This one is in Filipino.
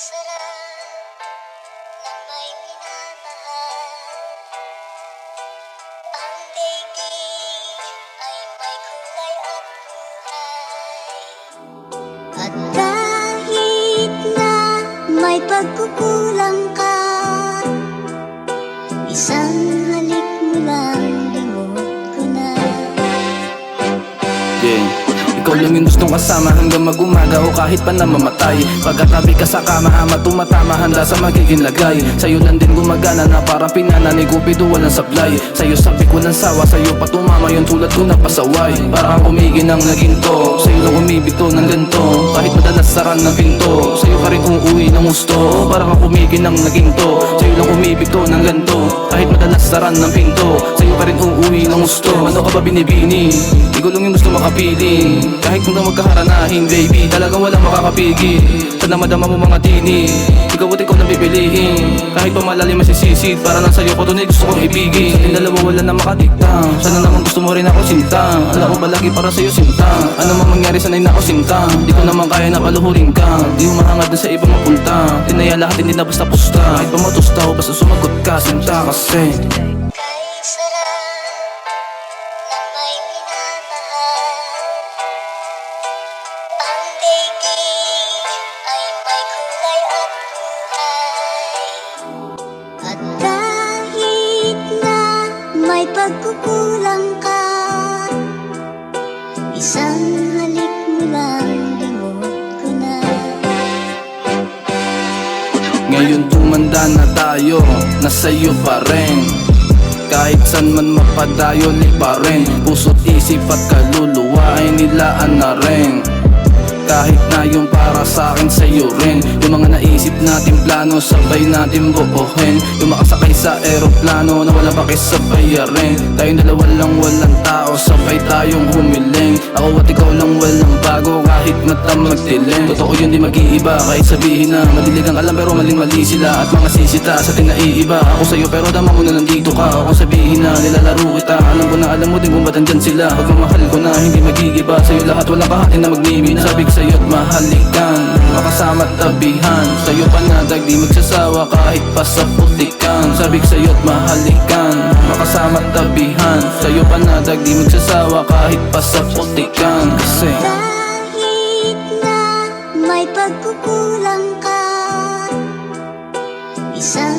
sarap ng may minamahal. Ang daigdig ay may kulay at buhay. At kahit na may pagkukulang ka, isang halik mo lang limot ko na. Ikaw lang yung gustong kasama hanggang mag-umaga o kahit pa na mamatay. Pagkatabi ka sa kama, ama tumatama, handa sa magiging lagay. Sa'yo lang din gumagana na parang pinana ni Cupido walang sablay. Sa'yo sabi ko ng sawa, sa'yo pa tumama yung tulad ko na pasaway. Parang umigin ang naginto, sa'yo lang umibig to ng ganto. Kahit madalas saran ng pinto, sa'yo ka rin uuwi ng gusto. Parang umigin ang naginto, sa'yo lang umibig to ng ganto. Kahit madalas saran ng pinto, sa'yo ka rin uuwi ng gusto. Ano ka ba binibini? Ikaw lang yung gusto makapili. Kahit kung na magkaharanahin, baby, talagang walang makakapigil. Sana madama mo mga tini, ikaw at ikaw na pipiliin. Kahit pa malalim masisisid, para lang sa'yo ko tunay gusto kong ibigin. Yung dalawa wala na makadikta, sana naman gusto mo rin ako sinta. Alam ko palagi para sa'yo sinta, ano man mangyari sanay na ako sinta. Di ko naman kaya na paluhurin ka, di humahangad na sa ibang mapunta. Tinaya lahat hindi na basta pusta, kahit pa matusta o basta sumagot ka, sinta kasi. Kay sarap ng may minamahal. Ang daigdig ay may kulay at buhay. At kahit na may pagkukulang ka, isang halik mo lang limot ko na. Ngayon tumanda na tayo, nasa'yo pa rin. Kahit saan man mapadayo, li pa rin. Puso't isip at kaluluwa ay nilaan na rin. Kahit na yung para sa'kin sa'yo rin. Yung mga naisip natin plano, sabay natin buuhin. Yung makasakay sa eroplano na wala pakisabay rin. Tayong dalawa lang walang tao, sabay tayong humiling. Ako at ikaw lang walang bago, kahit mata magdilim. Totoo yun di mag-iiba, kahit sabihin na madilig ang alam pero maling-mali sila. At mga sisita sa ating naiiba. Ako sa'yo pero dama mo na nandito ka. Ako sabihin na nilalaro kita, alam ko na alam mo din kung ba't andyan sila. Pagmamahal ko na hindi mag-iiba, sa'yo lahat walang kahatin na magmimina. Sabi sa'yo't mahalikan, makasama't tabihan. Sa'yo panadag di magsasawa kahit pa sa putikan. Sabi sa'yo't mahalikan, makasama't tabihan. Sa'yo panadag di magsasawa kahit pa sa putikan. Kasi kahit na may pagkukulang ka, isang